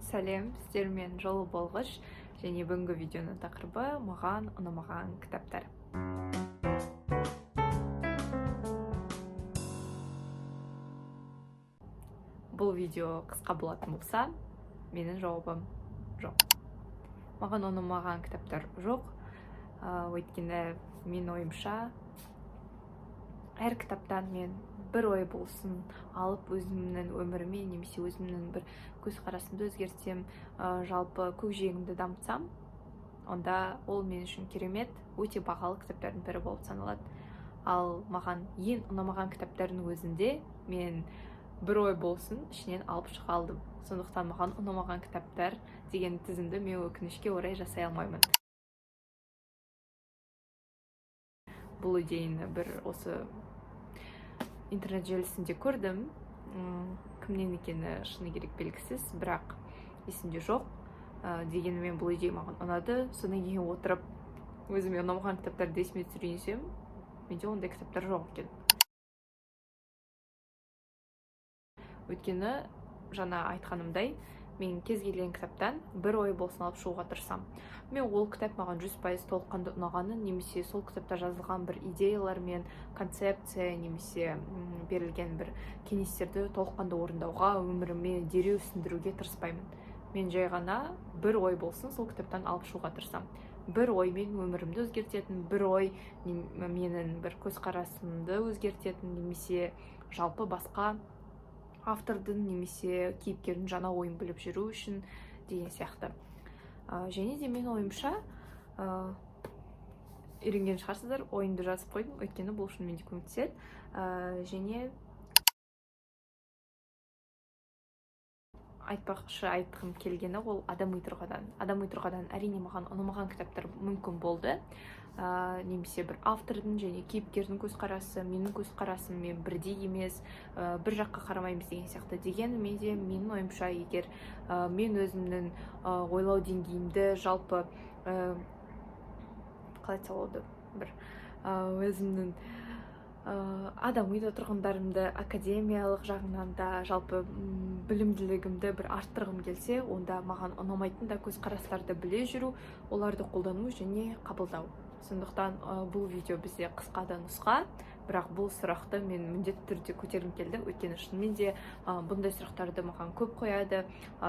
Сәлем, сіздермен жолы болғыш және бүгінгі видеоның тақырыбы маған ұнамаған кітаптар. Бұл видео қысқа болатын болса, менің жауабым жоқ. Маған ұнамаған кітаптар жоқ. Өйткені мен ойымша әр кітаптан мен бір ой болсын алып өзімнің өміріме немесе өзімнің бір көзқарасымды өзгертсем, жалпы көкжиегімді дамытсам, онда ол мен үшін керемет, өте бағалы кітаптардың бірі болып саналады. Ал маған ең ұнамаған кітаптардың өзінде мен бір ой болсын ішінен алып шыға алдым. Сондықтан маған ұнамаған кітаптар деген тізімді мен өкінішке орай жасай алмаймын. Бұл идеяны бір осы интернет желісінде көрдім. Кімнен екені шыны керек белгісіз, бірақ есімде жоқ. Дегенмен бұл идея маған ұнады. Содан кейін отырып өзіме ұнамаған кітаптарды есіме түсірсем, менде ондай кітаптар жоқ екен. Өйткені жаңа айтқанымдай, мен кез келген кітаптан бір ой болсын алып шығуға тырысам. Мен ол кітап маған 100% толыққанды ұнағанын, немесе сол кітапта жазылған бір идеялар мен концепция немесе берілген бір кеңестерді толыққанды орындауға, өміріме дереу сіңдіруге тырыспаймын. Мен жай ғана бір ой болсын сол кітаптан алып шығуға тырысам. Бір ой мен өмірімді өзгертетін, бір ой менің бір көзқарасымды өзгертетін, немесе жалпы басқа автордың немесе кейіпкердің жаңа ойын біліп жүру үшін деген сияқты. Және де мен ойымша үйренген шығарсыздар, ойымды жазып қойдым, өйткені бұл үшін менде көмектеседі. Және айтқым келгені ол адами тұрғыдан әрине маған ұнамаған кітаптар мүмкін болды. Немесе бір автордың және кейіпкердің көзқарасы, менің көзқарасыммен бірдей емес, бір жаққа қарамаймыз деген сияқты. Дегенмен де менің ойымша, егер мен өзімнің ойлау деңгейімді жалпы қалай айтсам бір өзімнің адами тұрғындарымды академиялық жағынан да жалпы білімділігімді бір арттырғым келсе, онда маған ұнамайтын да көзқарастарды біле жүру, оларды қолдану және қабылдау. Сондықтан бұл видео бізде қысқа да нұсқа, бірақ бұл сұрақты мен міндетті түрде көтергім келді. Өйткені шынымен де бұндай сұрақтарды маған көп қояды,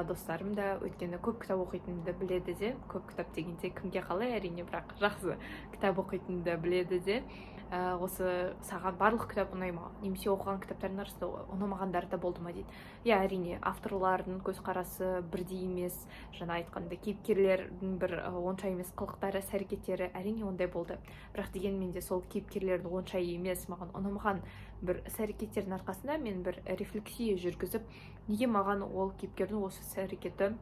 достарым да, өйткені көп кітап оқитынымды біледі де, көп кітап дегенде кімге қалай, әрине, бірақ жақсы кітап оқитынымды біледі де, осы саған барлық кітап ұнай ма, немесе оқыған кітаптардың арасында ұнамағандары да болды ма дейді. Иә, әрине, авторлардың көзқарасы бірдей емес, жаңа айтқанда кейіпкерлердің бір онша емес қылықтары, іс-әрекеттері әрине ондай болды. Бірақ дегенмен де сол кейіпкерлердің онша емес маған ұнамаған бір іс-әрекеттердің арқасында мен бір рефлексия жүргізіп, неге маған ол кейіпкердің осы іс-әрекеті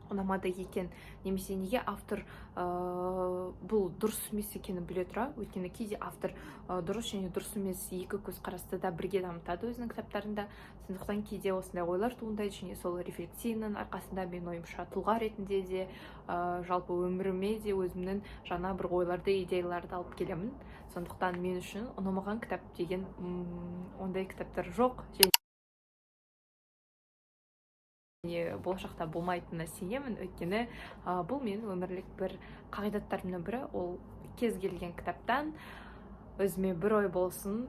ұнамады екен, немесе неге автор бұл дұрыс емес екенін біле тұра. Өйткені кейде автор дұрыс және дұрыс емес екі көзқарасты да бірге дамытады өзінің кітаптарында. Сондықтан кейде осындай ойлар туындайды, және сол рефлексияның арқасында мен ойымша тұлға ретінде де жалпы өміріме де өзімнің жаңа бір ойларды, идеяларды алып келемін. Сондықтан мен үшін ұнамаған кітап деген ондай кітаптар жоқ. Болашақта болмайтынына сенемін, өйткені бұл менің өмірлік бір қағидаттарымның бірі. Ол кез келген кітаптан өзіме бір ой болсын,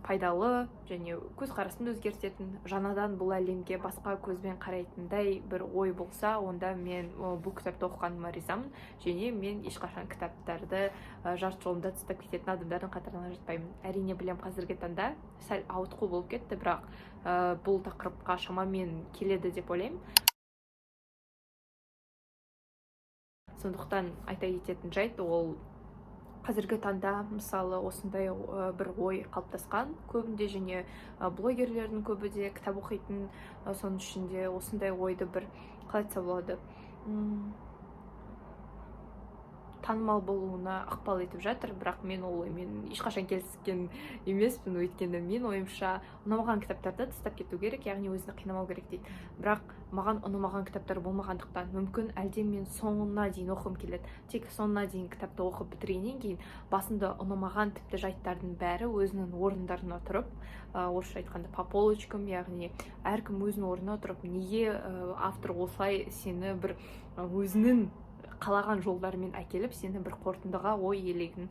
пайдалы және көзқарасымды өзгертетін, жаңадан бұл әлемге басқа көзбен қарайтындай бір ой болса, онда мен бұл кітапты оқығаныма ризамын, және мен ешқашан кітаптарды жарты жолында тастап кететін адамдардың қатарына жатпаймын. Әрине білем, қазіргі таңда сәл ауытқу болып кетті, бірақ бұл тақырыпқа шамамен келеді деп ойлаймын. Сондықтан айта кететін жайт, ол қазіргі таңда мысалы осындай бір ой қалыптасқан көбінде, және блогерлердің көбі де кітап оқитын, соның ішінде осындай ойды бір қалай айтса болады, танымал болуына ықпал етіп жатыр, бірақ мен ол оймен ешқашан келіскен емеспін, өйткені мен ойымша ұнамаған кітаптарды тастап кету керек, яғни өзіңді қинамау керек дейді. Бірақ маған ұнамаған кітаптар болмағандықтан, мүмкін әлде мен соңына дейін оқығым келеді. Тек соңына дейін кітапты оқып бітіргеннен кейін басында ұнамаған тіпті жайттардың бәрі өзінің орындарына тұрып, орысша айтқанда по полочкам, яғни әркім өзінің орнына тұрып, неге автор осылай сені бір өзінің қалаған жолдарымен әкеліп, сені бір қорытындыға, ой елегін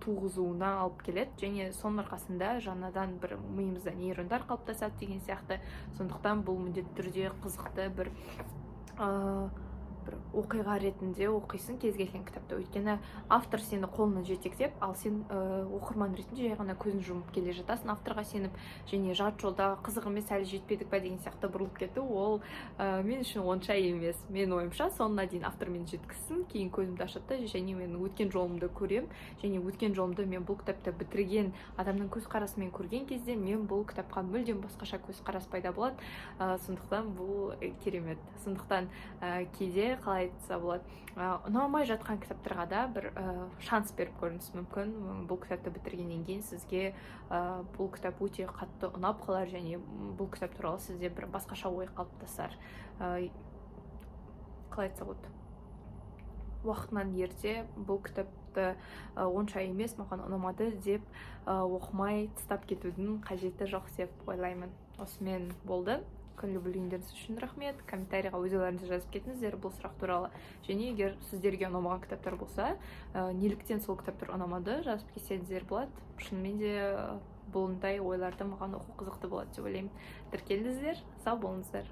туғызуына алып келеді, және соның арқасында жаңадан бір миымызда нейрондар қалыптасады деген сияқты. Сондықтан бұл міндетті түрде қызықты бір оқиға ретінде оқисың кез келген кітапты, өйткені автор сені қолынан жетектеп, ал сен оқырман ретінде жай ғана көзін жұмып келе жатасың, авторға сеніп, және жарты жолда қызық емес, әлі жетпедік па деген сияқты бұрылып кету, ол мен үшін онша емес. Мен ойымша соңына дейін автор мені жеткізсін, кейін көзімді ашады, және мен өткен жолымды көрем, және өткен жолымды мен бұл кітапты бітірген адамның көзқарасымен көрген кезде мен бұл кітапқа мүлдем басқаша көзқарас пайда болады. Сондықтан бұл керемет. Сондықтан кейде қалай айтса болады, ұнамай жатқан кітаптарға да бір шанс беріп көріңіз. Мүмкін бұл кітапты бітіргеннен кейін сізге бұл кітап өте қатты ұнап қалар, және бұл кітап туралы сізде бір басқаша ой қалыптасар. Қалай айтса болады, уақытынан ерте бұл кітапты онша емес, маған ұнамады деп оқымай тастап кетудің қажеті жоқ деп ойлаймын. Осымен болды. Күллі білгендеріңіз үшін рахмет. Комментарийға өз ойларыңызды жазып кетіңіздер бұл сұрақ туралы. Және егер сіздерге ұнамаған кітаптар болса, неліктен сол кітаптар ұнамады, жазып кетсеңіздер болады. Шынымен де бұндай ойларды маған оқу қызықты болады деп ойлаймын. Тіркеліңіздер, сау болыңыздар.